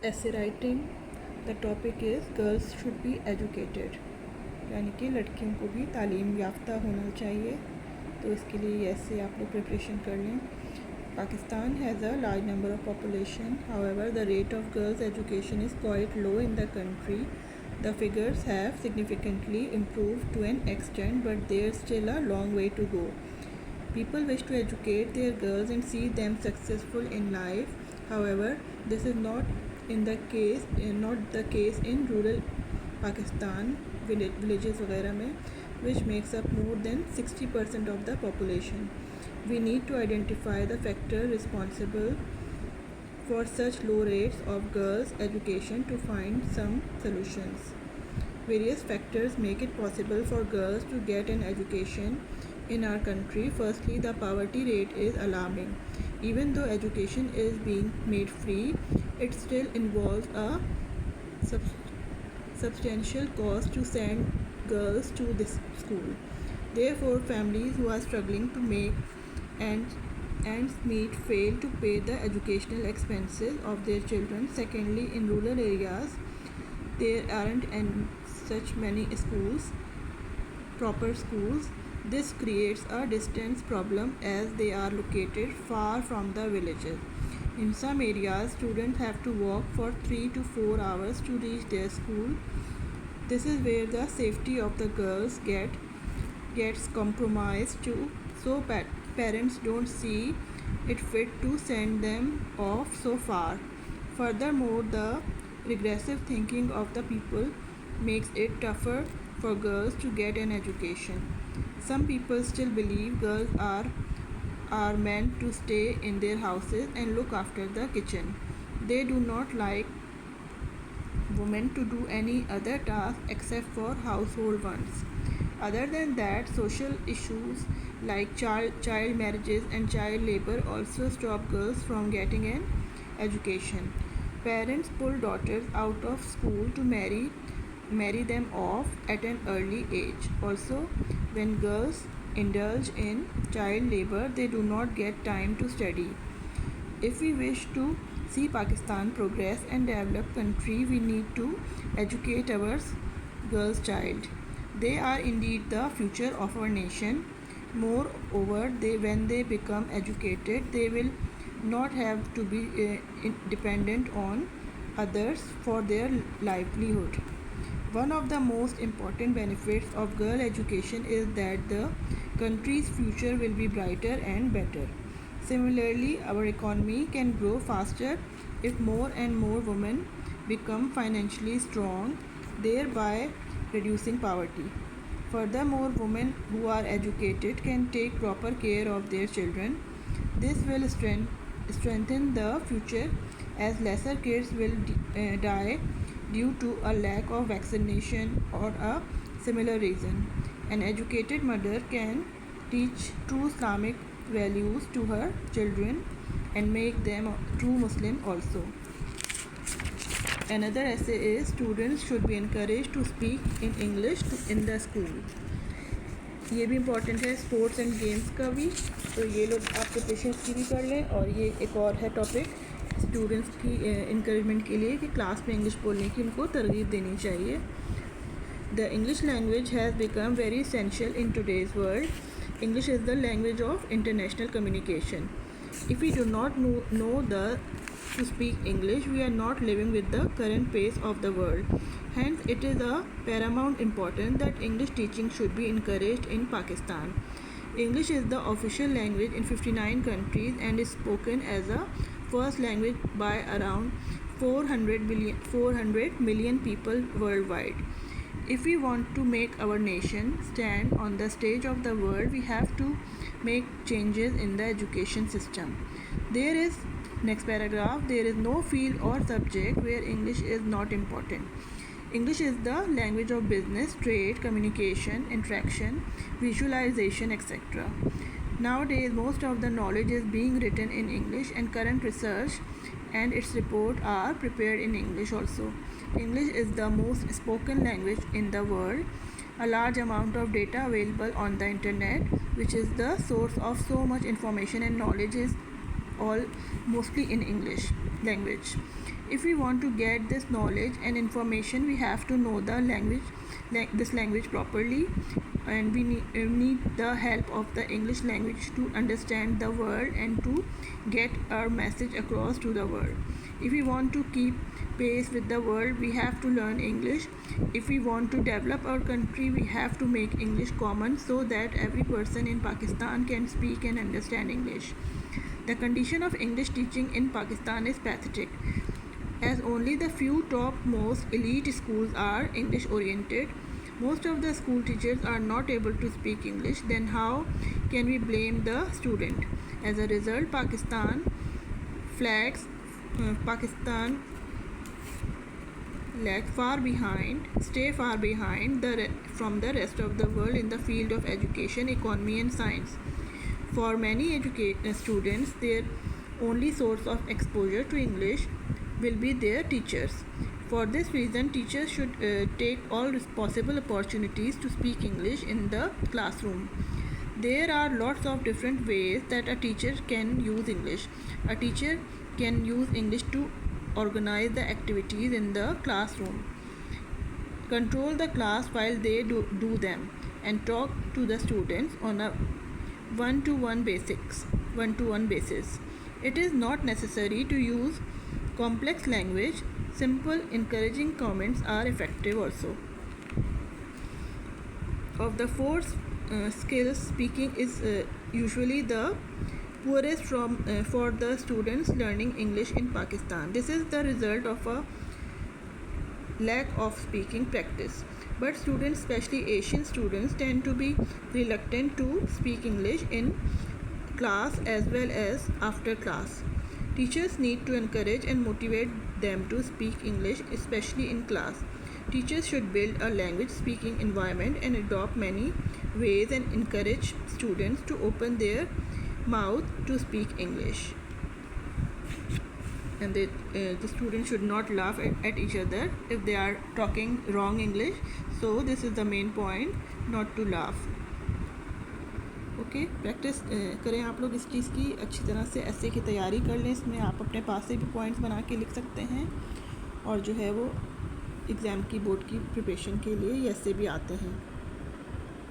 ऐसे writing the topic is girls should be educated, यानी कि लड़कियों को भी तालीम याफ्ता होना चाहिए। तो इसके लिए ये ऐसे आप लोग प्रिपरेशन कर लें। Pakistan has a large number of population, however the rate of girls education is quite low in the country. The figures have significantly improved to an extent, but there's still a long way to go. People wish to educate their girls and see them successful in life. However, this is not the case in rural Pakistan, villages वगैरह में, which makes up more than 60% of the population. We need to identify the factor responsible for such low rates of girls' education to find some solutions. Various factors make it possible for girls to get an education in our country. Firstly, the poverty rate is alarming. Even though education is being made free, it still involves a substantial cost to send girls to this school. Therefore, families who are struggling to make ends meet fail to pay the educational expenses of their children. Secondly, in rural areas, there aren't such many proper schools. This creates a distance problem as they are located far from the villages. In some areas, students have to walk for 3 to 4 hours to reach their school. This is where the safety of the girls gets compromised too. So parents don't see it fit to send them off so far. Furthermore, the regressive thinking of the people makes it tougher for girls to get an education. Some people still believe girls are meant to stay in their houses and look after the kitchen. They do not like women to do any other task except for household ones. Other than that, social issues like child marriages and child labor also stop girls from getting an education. Parents pull daughters out of school to marry them off at an early age. Also, when girls indulge in child labor, they do not get time to study. If we wish to see Pakistan progress and develop country, we need to educate our girls' child. They are indeed the future of our nation. Moreover, when they become educated, they will not have to be dependent on others for their livelihood. One of the most important benefits of girl education is that the country's future will be brighter and better. Similarly, our economy can grow faster if more and more women become financially strong, thereby reducing poverty. Furthermore, women who are educated can take proper care of their children. This will strengthen the future as lesser kids will die due to a lack of vaccination or a similar reason. An educated mother can teach true Islamic values to her children and make them true Muslim also. Another essay is students should be encouraged to speak in English in the school. ये भी important है sports and games का भी, तो ये लोग आप preparation की भी कर लें। और ये एक और है टॉपिक स्टूडेंट्स की इंकरेजमेंट के लिए कि क्लास में इंग्लिश बोलने की उनको तरगीब देनी चाहिए। The English language has become very essential in today's world. English is the language of international communication. If we do not know to speak English, we are not living with the current pace of the world. Hence, it is a paramount importance that English teaching should be encouraged in Pakistan. English is the official language in 59 countries and is spoken as a first language by around 400 million people worldwide. If we want to make our nation stand on the stage of the world, we have to make changes in the education system. There is, next paragraph, there is no field or subject where English is not important. English is the language of business, trade, communication, interaction, visualization, etc. Nowadays, most of the knowledge is being written in English, and current research and its report are prepared in English also. English is the most spoken language in the world. A large amount of data available on the internet, which is the source of so much information and knowledge, is all mostly in English language. If we want to get this knowledge and information, we have to know the this language properly, and we need the help of the English language to understand the world and to get our message across to the world. If we want to keep pace with the world, we have to learn English. If we want to develop our country, we have to make English common so that every person in Pakistan can speak and understand English. The condition of English teaching in Pakistan is pathetic, as only the few topmost elite schools are English oriented. Most of the school teachers are not able to speak English. Then how can we blame the student? As a result, Pakistan lag far behind, stay far behind from the rest of the world in the field of education, economy and science. For many students, their only source of exposure to English will be their teachers. For this reason, teachers should take all possible opportunities to speak English in the classroom. There are lots of different ways that a teacher can use English. A teacher can use English to organize the activities in the classroom, control the class while they do them, and talk to the students on a one-to-one basis. It is not necessary to use complex language. Simple, encouraging comments are effective also. Of the four skills, speaking is usually the poorest for the students learning English in Pakistan. This is the result of a lack of speaking practice. But students, especially Asian students, tend to be reluctant to speak English in class as well as after class. Teachers need to encourage and motivate them to speak English, especially in class. Teachers should build a language speaking environment and adopt many ways and encourage students to open their mouth to speak English. And the students should not laugh at each other if they are talking wrong English. So this is the main point, not to laugh. Okay, practice करें आप लोग इस चीज़ की अच्छी तरह से, ऐसे की तैयारी कर लें. इसमें आप अपने पास से भी पॉइंट्स बना के लिख सकते हैं, और जो है वो एग्ज़ाम की बोर्ड की प्रिपरेशन के लिए ये ऐसे भी आते हैं.